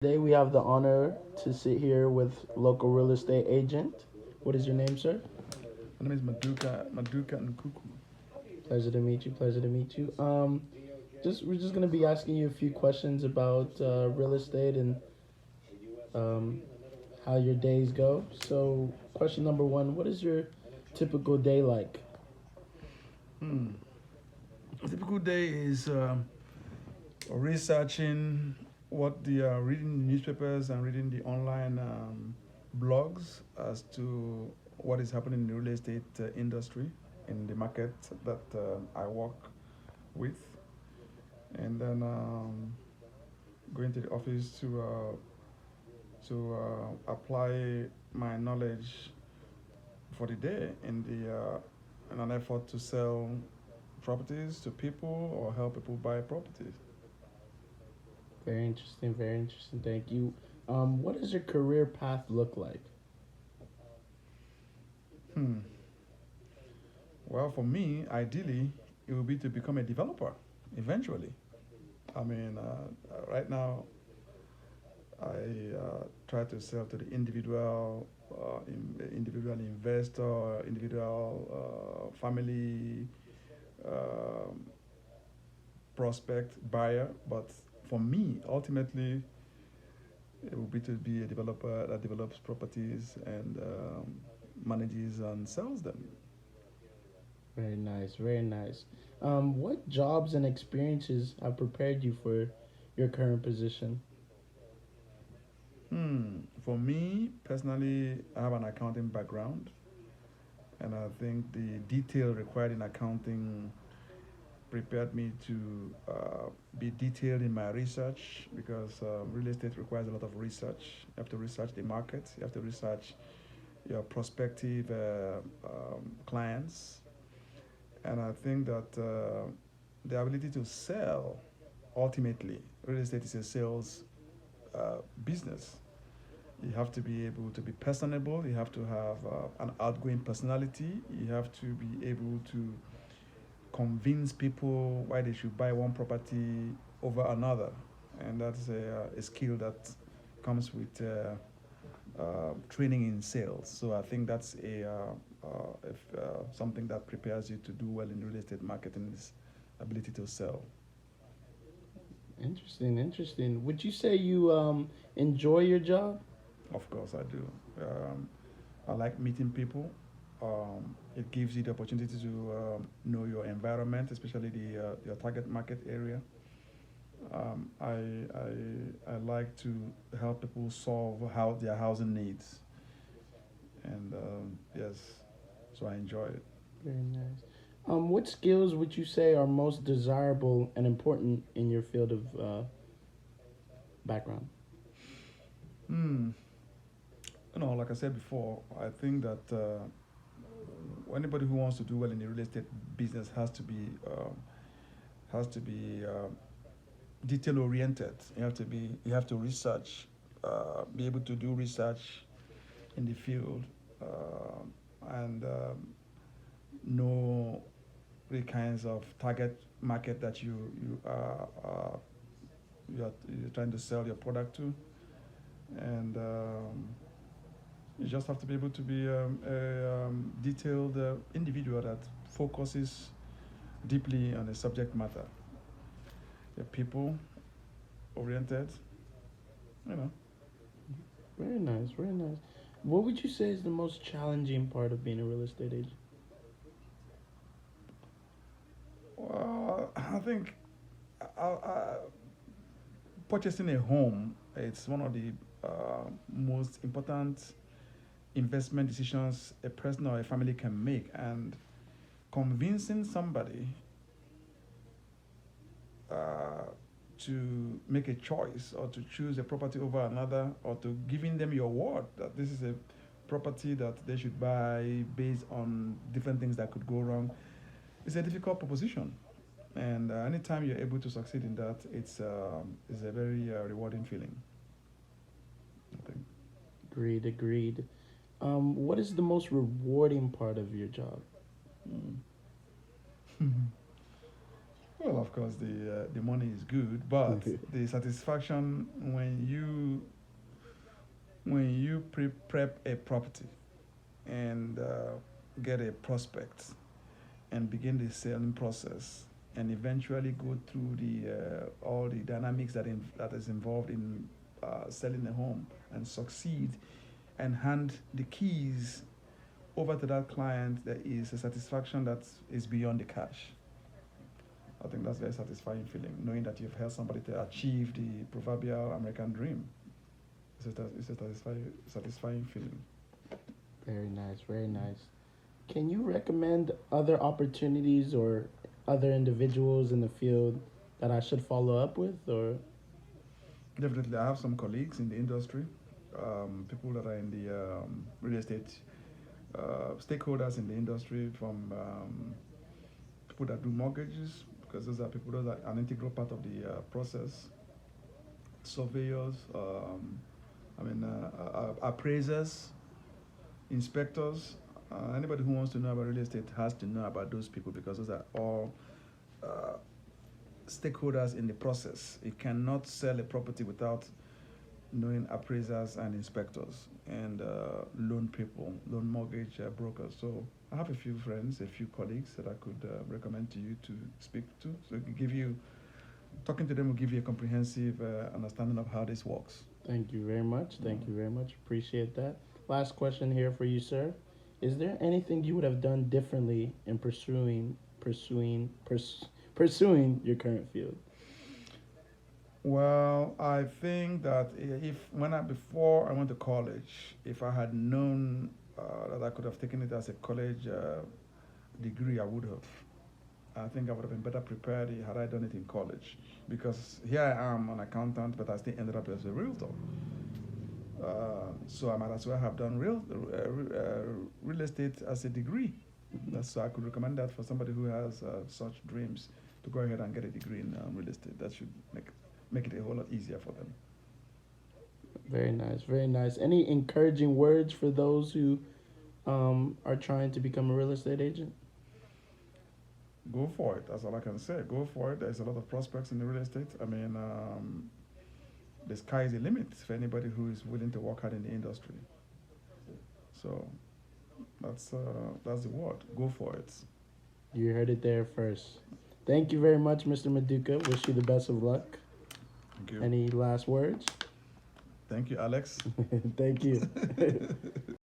Today we have the honor to sit here with local real estate agent. What is your name, sir? My name is Maduka Nkuku. Pleasure to meet you. Pleasure to meet you. We're just gonna be asking you a few questions about real estate and um, how your days go. So, question number one: what is your typical day like? Hmm. A typical day is researching what the reading the newspapers and reading the online blogs as to what is happening in the real estate industry in the market that I work with, and then going to the office to apply my knowledge for the day in an effort to sell properties to people or help people buy properties. Very interesting. Very interesting. Thank you. What does your career path look like? Hmm. Well, for me, ideally, it would be to become a developer eventually. I mean, right now, I try to sell to the individual investor, individual family um prospect buyer. But for me, ultimately, it would be to be a developer that develops properties and manages and sells them. Very nice. Very nice. What jobs and experiences have prepared you for your current position? For me personally, I have an accounting background, and I think the detail required in accounting prepared me to be detailed in my research because real estate requires a lot of research. You have to research the market, you have to research your prospective clients, and I think that the ability to sell ultimately, real estate is a sales business. You have to be able to be personable. You have to have an outgoing personality. You have to be able to convince people why they should buy one property over another, and that's a skill that comes with training in sales. So I think that's something that prepares you to do well in the real estate marketing is ability to sell. Interesting, interesting. Would you say you enjoy your job? Of course, I do. I like meeting people. It gives you the opportunity to know your environment, especially the your target market area. I like to help people solve how their housing needs, and yes, so I enjoy it. Very nice. What skills would you say are most desirable and important in your field of background? Hmm. Like I said before, I think that anybody who wants to do well in the real estate business has to be detail oriented. You have to research, be able to do research in the field, and know the kinds of target market that you're trying to sell your product to, and you just have to be able to be a detailed individual that focuses deeply on a subject matter. A people oriented, you know. Very nice, very nice. What would you say is the most challenging part of being a real estate agent? Well, I think purchasing a home, it's one of the most important investment decisions a person or a family can make, and convincing somebody uh, to make a choice or to choose a property over another, or to giving them your word that this is a property that they should buy based on different things that could go wrong, it's a difficult proposition. And anytime you're able to succeed in that, it's a very rewarding feeling, I think. Agreed, agreed. What is the most rewarding part of your job? Mm. Well, of course, the money is good, but the satisfaction when you prep a property and get a prospect and begin the selling process and eventually go through the all the dynamics that is involved in selling a home and succeed and hand the keys over to that client, there is a satisfaction that is beyond the cash. I think that's a very satisfying feeling, knowing that you've helped somebody to achieve the proverbial American dream. It's a satisfying feeling. Very nice, very nice. Can you recommend other opportunities or other individuals in the field that I should follow up with, or? Definitely, I have some colleagues in the industry, people that are in the real estate, stakeholders in the industry, from people that do mortgages, because those are an integral part of the process. Surveyors, appraisers, inspectors. Anybody who wants to know about real estate has to know about those people because those are all uh, stakeholders in the process. You cannot sell a property without knowing appraisers and inspectors and loan people, loan mortgage brokers. So I have a few friends, a few colleagues that I could recommend to you to speak to. So it can give you, talking to them will give you a comprehensive understanding of how this works. Thank you very much. Thank you very much. Appreciate that. Last question here for you, sir. Is there anything you would have done differently in pursuing your current field? Well, I think that if before I went to college, if I had known that I could have taken it as a college degree, I would have. I think I would have been better prepared had I done it in college, because here I am an accountant, but I still ended up as a realtor. So I might as well have done real estate as a degree. So I could recommend that for somebody who has such dreams to go ahead and get a degree in real estate. That should make it a whole lot easier for them. Very nice, very nice. Any encouraging words for those who are trying to become a real estate agent? Go for it. That's all I can say. Go for it. There's a lot of prospects in the real estate. The sky is the limit for anybody who is willing to work hard in the industry. So that's the word. Go for it. You heard it there first. Thank you very much, Mr. Maduka. Wish you the best of luck. Thank you. Any last words? Thank you, Alex. Thank you.